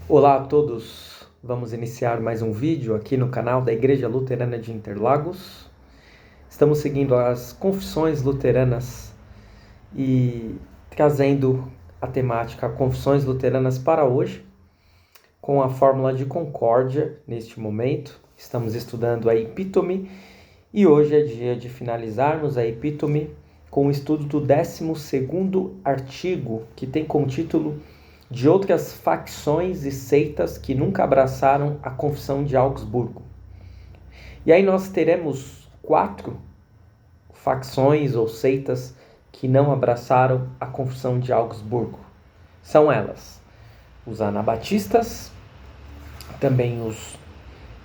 Olá a todos, vamos iniciar mais um vídeo aqui no canal da Igreja Luterana de Interlagos. Estamos seguindo as confissões luteranas e trazendo a temática Confissões Luteranas para hoje, com a fórmula de concórdia neste momento. Estamos estudando a Epítome e hoje é dia de finalizarmos a Epítome com o estudo do 12º artigo, que tem como título de outras facções e seitas que nunca abraçaram a Confissão de Augsburgo. E aí nós teremos 4 facções ou seitas que não abraçaram a Confissão de Augsburgo. São elas: os anabatistas, também os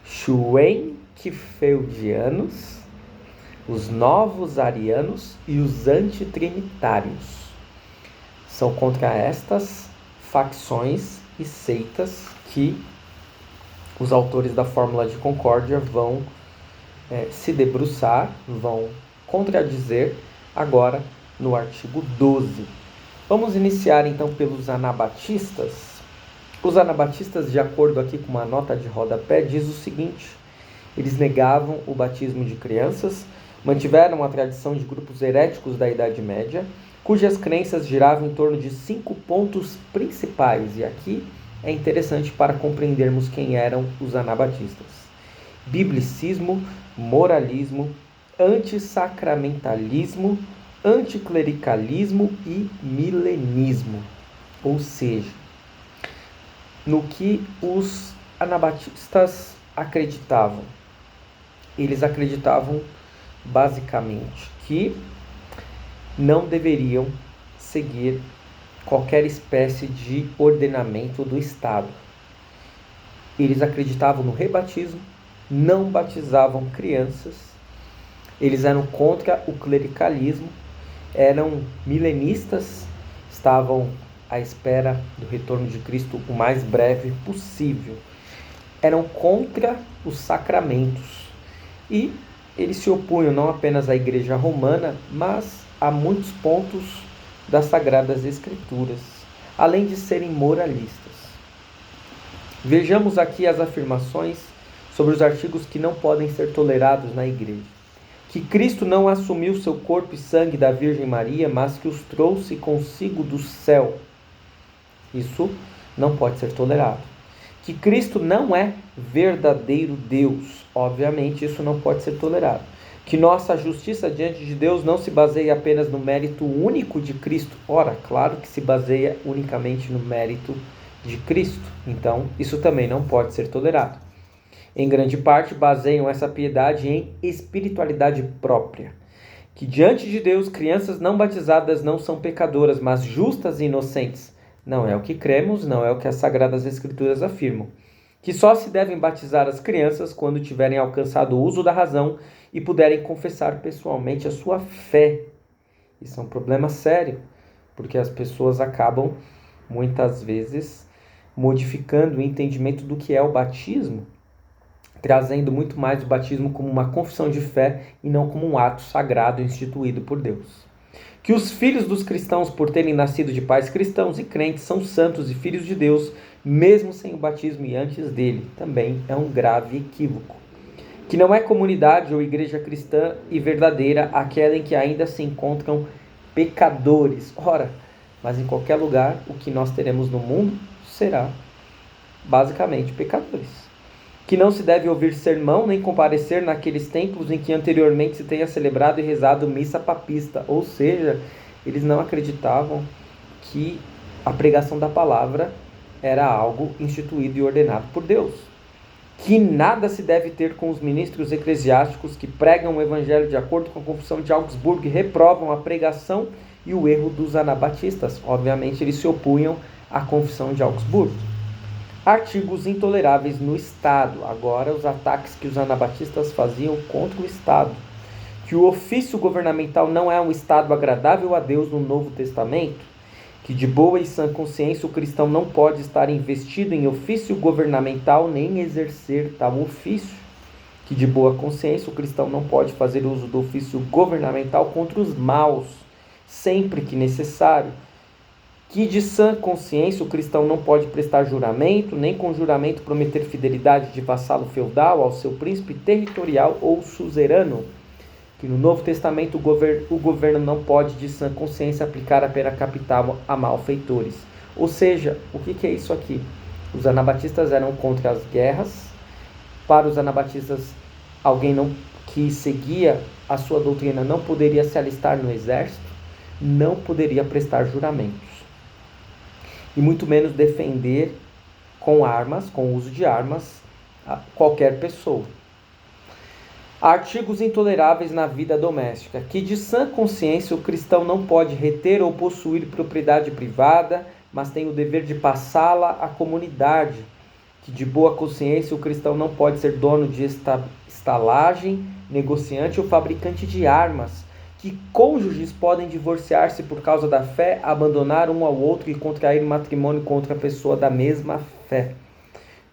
schwenckfeldianos, os novos arianos e os antitrinitários. São contra estas facções e seitas que os autores da Fórmula de Concórdia vão se debruçar, vão contradizer agora no artigo 12. Vamos iniciar então pelos anabatistas. Os anabatistas, de acordo aqui com uma nota de rodapé, diz o seguinte: eles negavam o batismo de crianças, mantiveram a tradição de grupos heréticos da Idade Média, cujas crenças giravam em torno de 5 pontos principais, e aqui é interessante para compreendermos quem eram os anabatistas: biblicismo, moralismo, antissacramentalismo, anticlericalismo e milenismo. Ou seja, no que os anabatistas acreditavam? Eles acreditavam basicamente que não deveriam seguir qualquer espécie de ordenamento do Estado. Eles acreditavam no rebatismo, não batizavam crianças, eles eram contra o clericalismo, eram milenistas, estavam à espera do retorno de Cristo o mais breve possível, eram contra os sacramentos e eles se opunham não apenas à Igreja Romana, mas a muitos pontos das Sagradas Escrituras, além de serem moralistas. Vejamos aqui as afirmações sobre os artigos que não podem ser tolerados na Igreja: que Cristo não assumiu seu corpo e sangue da Virgem Maria, mas que os trouxe consigo do céu. Isso não pode ser tolerado. Que Cristo não é verdadeiro Deus. Obviamente, isso não pode ser tolerado. Que nossa justiça diante de Deus não se baseia apenas no mérito único de Cristo. Ora, claro que se baseia unicamente no mérito de Cristo. Então, isso também não pode ser tolerado. Em grande parte, baseiam essa piedade em espiritualidade própria. Que diante de Deus, crianças não batizadas não são pecadoras, mas justas e inocentes. Não é o que cremos, não é o que as Sagradas Escrituras afirmam. Que só se devem batizar as crianças quando tiverem alcançado o uso da razão e puderem confessar pessoalmente a sua fé. Isso é um problema sério, porque as pessoas acabam, muitas vezes, modificando o entendimento do que é o batismo, trazendo muito mais o batismo como uma confissão de fé e não como um ato sagrado instituído por Deus. Que os filhos dos cristãos, por terem nascido de pais cristãos e crentes, são santos e filhos de Deus, mesmo sem o batismo e antes dele. Também é um grave equívoco. Que não é comunidade ou igreja cristã e verdadeira aquela em que ainda se encontram pecadores. Ora, mas em qualquer lugar, o que nós teremos no mundo será basicamente pecadores. Que não se deve ouvir sermão nem comparecer naqueles templos em que anteriormente se tenha celebrado e rezado missa papista. Ou seja, eles não acreditavam que a pregação da palavra era algo instituído e ordenado por Deus. Que nada se deve ter com os ministros eclesiásticos que pregam o evangelho de acordo com a Confissão de Augsburgo e reprovam a pregação e o erro dos anabatistas. Obviamente, eles se opunham à Confissão de Augsburgo. Artigos intoleráveis no Estado. Agora, os ataques que os anabatistas faziam contra o Estado. Que o ofício governamental não é um Estado agradável a Deus no Novo Testamento. Que de boa e sã consciência o cristão não pode estar investido em ofício governamental nem exercer tal ofício. Que de boa consciência o cristão não pode fazer uso do ofício governamental contra os maus, sempre que necessário. que de sã consciência o cristão não pode prestar juramento, nem com juramento prometer fidelidade de vassalo feudal ao seu príncipe territorial ou suzerano, que no Novo Testamento o governo não pode de sã consciência aplicar a pena capital a malfeitores. Ou seja, o que é isso aqui? Os anabatistas eram contra as guerras. Para os anabatistas, alguém que seguia a sua doutrina não poderia se alistar no exército, não poderia prestar juramentos. E muito menos defender com armas, com o uso de armas, qualquer pessoa. Artigos intoleráveis na vida doméstica, que de sã consciência o cristão não pode reter ou possuir propriedade privada, mas tem o dever de passá-la à comunidade, que de boa consciência o cristão não pode ser dono de estalagem, negociante ou fabricante de armas, que cônjuges podem divorciar-se por causa da fé, abandonar um ao outro e contrair matrimônio com outra pessoa da mesma fé.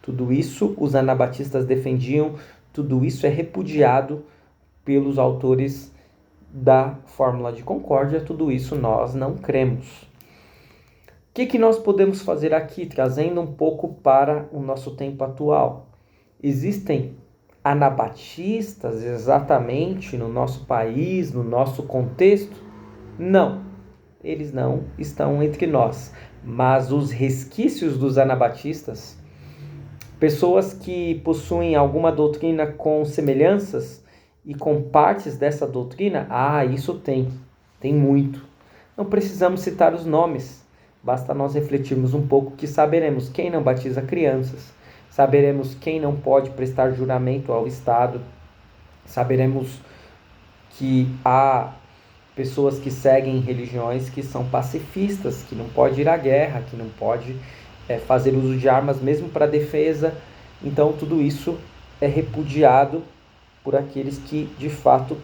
Tudo isso os anabatistas defendiam, tudo isso é repudiado pelos autores da Fórmula de Concórdia, tudo isso nós não cremos. O que nós podemos fazer aqui, trazendo um pouco para o nosso tempo atual? Existem anabatistas exatamente no nosso país, no nosso contexto? Não, eles não estão entre nós. Mas os resquícios dos anabatistas, pessoas que possuem alguma doutrina com semelhanças e com partes dessa doutrina, isso tem muito. Não precisamos citar os nomes, basta nós refletirmos um pouco que saberemos quem não batiza crianças, saberemos quem não pode prestar juramento ao Estado, saberemos que há pessoas que seguem religiões que são pacifistas, que não pode ir à guerra, que não pode fazer uso de armas mesmo para defesa. Então tudo isso é repudiado por aqueles que de fato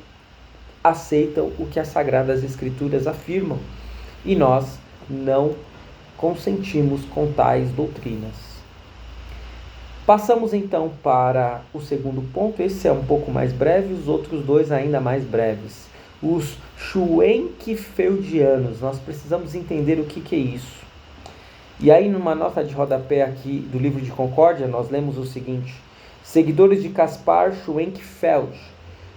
aceitam o que as Sagradas Escrituras afirmam. E nós não consentimos com tais doutrinas. Passamos então para o segundo ponto. Esse é um pouco mais breve, os outros dois ainda mais breves. Os schwenckfeldianos. Nós precisamos entender o que é isso. E aí, numa nota de rodapé aqui do livro de Concórdia, nós lemos o seguinte: seguidores de Caspar Schwenkfeld,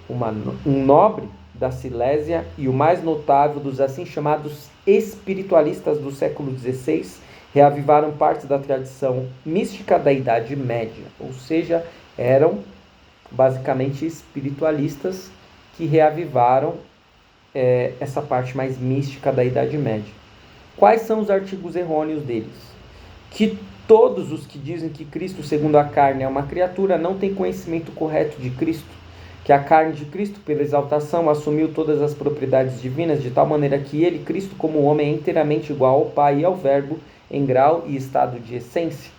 um nobre da Silésia e o mais notável dos assim chamados espiritualistas do século XVI, reavivaram parte da tradição mística da Idade Média, ou seja, eram basicamente espiritualistas que reavivaram essa parte mais mística da Idade Média. Quais são os artigos errôneos deles? Que todos os que dizem que Cristo, segundo a carne, é uma criatura, não têm conhecimento correto de Cristo, que a carne de Cristo, pela exaltação, assumiu todas as propriedades divinas, de tal maneira que ele, Cristo, como homem, é inteiramente igual ao Pai e ao Verbo, em grau e estado de essência.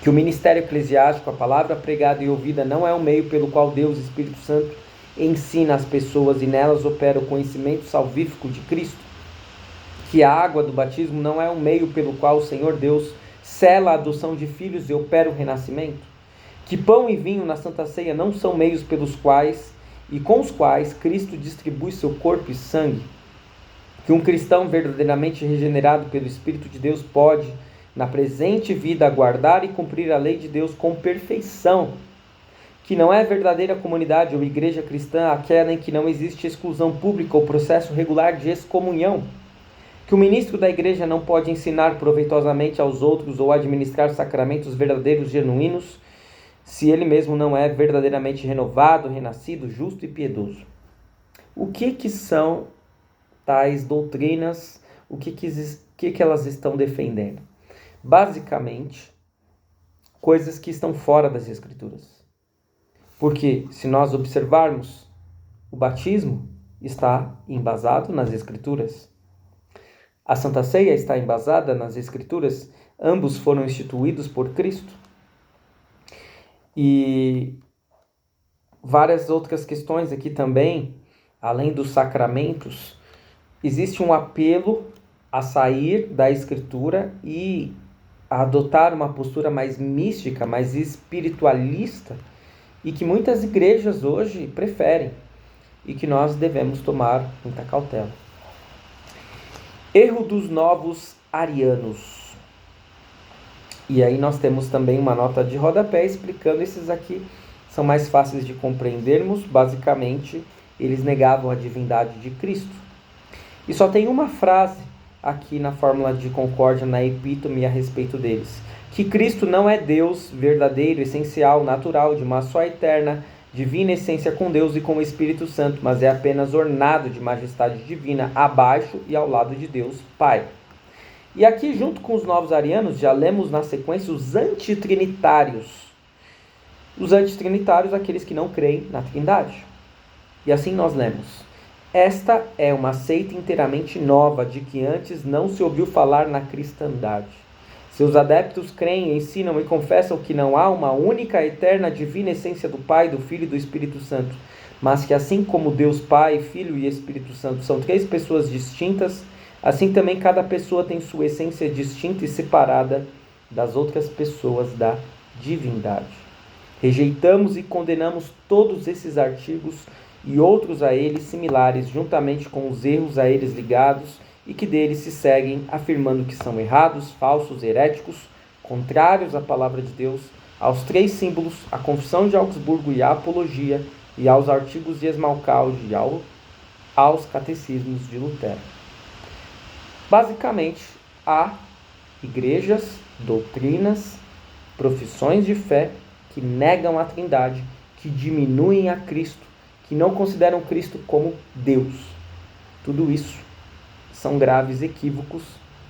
Que o ministério eclesiástico, a palavra pregada e ouvida, não é o meio pelo qual Deus, Espírito Santo, ensina as pessoas e nelas opera o conhecimento salvífico de Cristo. Que a água do batismo não é o meio pelo qual o Senhor Deus sela a adoção de filhos e opera o renascimento. Que pão e vinho na Santa Ceia não são meios pelos quais e com os quais Cristo distribui seu corpo e sangue. Que um cristão verdadeiramente regenerado pelo Espírito de Deus pode, na presente vida, guardar e cumprir a lei de Deus com perfeição. Que não é verdadeira comunidade ou igreja cristã aquela em que não existe exclusão pública ou processo regular de excomunhão. Que o ministro da igreja não pode ensinar proveitosamente aos outros ou administrar sacramentos verdadeiros, genuínos, se ele mesmo não é verdadeiramente renovado, renascido, justo e piedoso. O que são tais doutrinas? O que elas estão defendendo? Basicamente, coisas que estão fora das Escrituras. Porque, se nós observarmos, o batismo está embasado nas Escrituras. A Santa Ceia está embasada nas Escrituras. Ambos foram instituídos por Cristo. E várias outras questões aqui também, além dos sacramentos, existe um apelo a sair da Escritura e a adotar uma postura mais mística, mais espiritualista, e que muitas igrejas hoje preferem, e que nós devemos tomar muita cautela. Erro dos novos arianos. E aí nós temos também uma nota de rodapé explicando esses aqui. São mais fáceis de compreendermos. Basicamente, eles negavam a divindade de Cristo. E só tem uma frase aqui na fórmula de concórdia, na epítome, a respeito deles. Que Cristo não é Deus verdadeiro, essencial, natural, de uma só eterna, divina essência com Deus e com o Espírito Santo, mas é apenas ornado de majestade divina abaixo e ao lado de Deus Pai. E aqui, junto com os novos arianos, já lemos na sequência os antitrinitários. Os antitrinitários, aqueles que não creem na Trindade. E assim nós lemos: esta é uma seita inteiramente nova, de que antes não se ouviu falar na cristandade. Seus adeptos creem, ensinam e confessam que não há uma única, eterna, divina essência do Pai, do Filho e do Espírito Santo, mas que assim como Deus Pai, Filho e Espírito Santo são três pessoas distintas, assim também cada pessoa tem sua essência distinta e separada das outras pessoas da divindade. Rejeitamos e condenamos todos esses artigos e outros a eles similares, juntamente com os erros a eles ligados e que deles se seguem, afirmando que são errados, falsos, heréticos, contrários à palavra de Deus, aos três símbolos, à Confissão de Augsburgo e à Apologia, e aos artigos de Esmalcalde e aos catecismos de Lutero. Basicamente, há igrejas, doutrinas, profissões de fé que negam a Trindade, que diminuem a Cristo, que não consideram Cristo como Deus. Tudo isso são graves equívocos,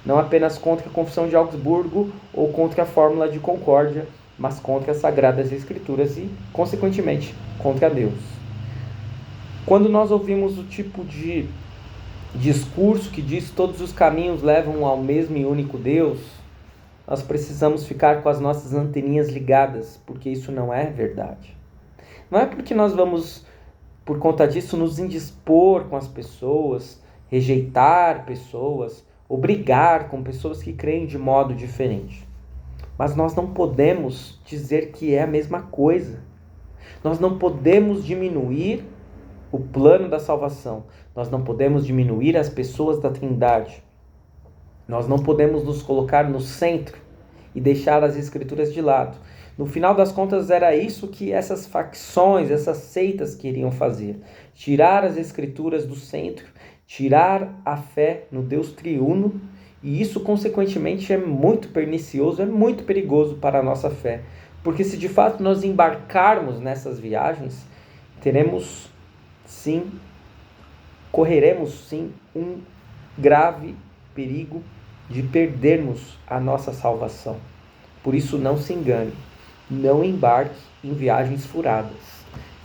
não apenas contra a Confissão de Augsburgo ou contra a Fórmula de Concórdia, mas contra as Sagradas Escrituras e, consequentemente, contra Deus. Quando nós ouvimos o tipo de discurso que diz que todos os caminhos levam ao mesmo e único Deus, nós precisamos ficar com as nossas anteninhas ligadas, porque isso não é verdade. Não é porque nós vamos, por conta disso, nos indispor com as pessoas, rejeitar pessoas, ou brigar com pessoas que creem de modo diferente. Mas nós não podemos dizer que é a mesma coisa. Nós não podemos diminuir o plano da salvação. Nós não podemos diminuir as pessoas da Trindade. Nós não podemos nos colocar no centro e deixar as Escrituras de lado. No final das contas, era isso que essas facções, essas seitas queriam fazer. Tirar as Escrituras do centro, tirar a fé no Deus triuno, e isso, consequentemente, é muito pernicioso, é muito perigoso para a nossa fé. Porque se de fato nós embarcarmos nessas viagens, correremos sim um grave perigo de perdermos a nossa salvação. Por isso, não se engane, não embarque em viagens furadas.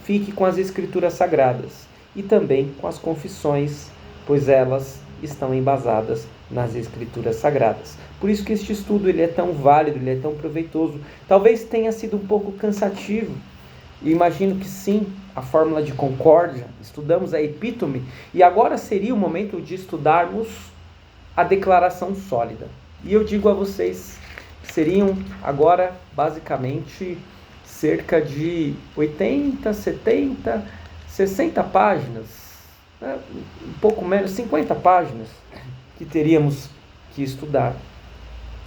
Fique com as Escrituras Sagradas e também com as confissões, pois elas estão embasadas nas Escrituras Sagradas. Por isso que este estudo ele é tão válido, ele é tão proveitoso. Talvez tenha sido um pouco cansativo. Eu imagino que sim, a fórmula de concórdia, estudamos a epítome, e agora seria o momento de estudarmos a declaração sólida. E eu digo a vocês, seriam agora basicamente cerca de 80, 70, 60 páginas, um pouco menos, 50 páginas que teríamos que estudar.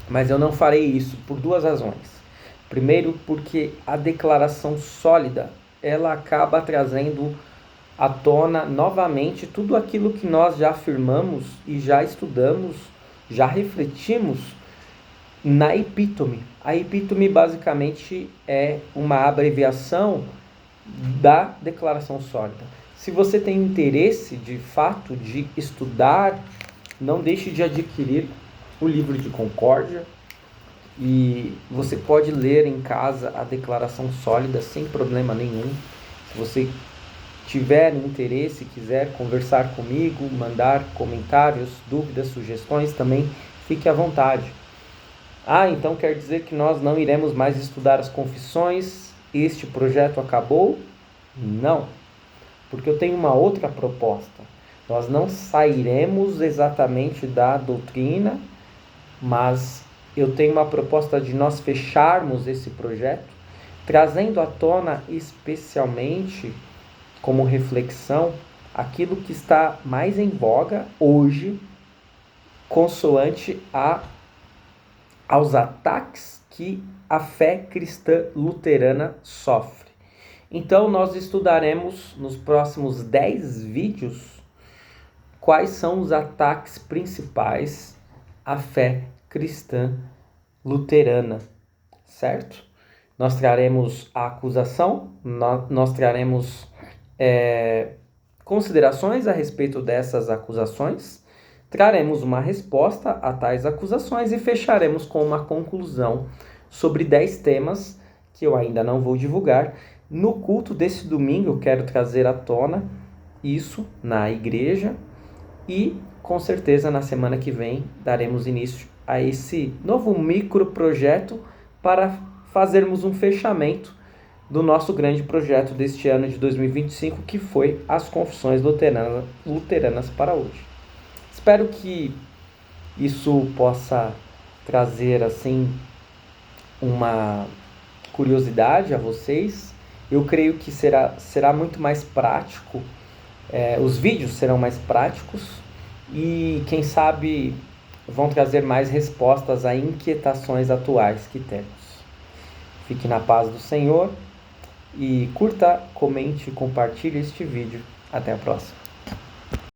Mas eu não farei isso por duas razões. Primeiro, porque a declaração sólida, ela acaba trazendo à tona novamente tudo aquilo que nós já afirmamos e já estudamos, já refletimos na epítome. A epítome basicamente é uma abreviação da declaração sólida. Se você tem interesse de fato de estudar, não deixe de adquirir o livro de Concórdia, e você pode ler em casa a declaração sólida sem problema nenhum. Se você tiver interesse, quiser conversar comigo, mandar comentários, dúvidas, sugestões, também fique à vontade. Então quer dizer que nós não iremos mais estudar as confissões? Este projeto acabou? Não, porque eu tenho uma outra proposta. Nós não sairemos exatamente da doutrina, mas eu tenho uma proposta de nós fecharmos esse projeto, trazendo à tona especialmente como reflexão aquilo que está mais em voga hoje consoante aos ataques que a fé cristã luterana sofre. Então, nós estudaremos nos próximos 10 vídeos quais são os ataques principais à fé cristã luterana, certo? Nós traremos a acusação, nós traremos considerações a respeito dessas acusações, traremos uma resposta a tais acusações e fecharemos com uma conclusão sobre 10 temas que eu ainda não vou divulgar. No culto desse domingo eu quero trazer à tona isso na igreja e com certeza na semana que vem daremos início a esse novo microprojeto para fazermos um fechamento do nosso grande projeto deste ano de 2025, que foi as Confissões Luteranas para hoje. Espero que isso possa trazer assim uma curiosidade a vocês. Eu creio que será muito mais prático, os vídeos serão mais práticos e quem sabe vão trazer mais respostas a inquietações atuais que temos. Fique na paz do Senhor e curta, comente e compartilhe este vídeo. Até a próxima.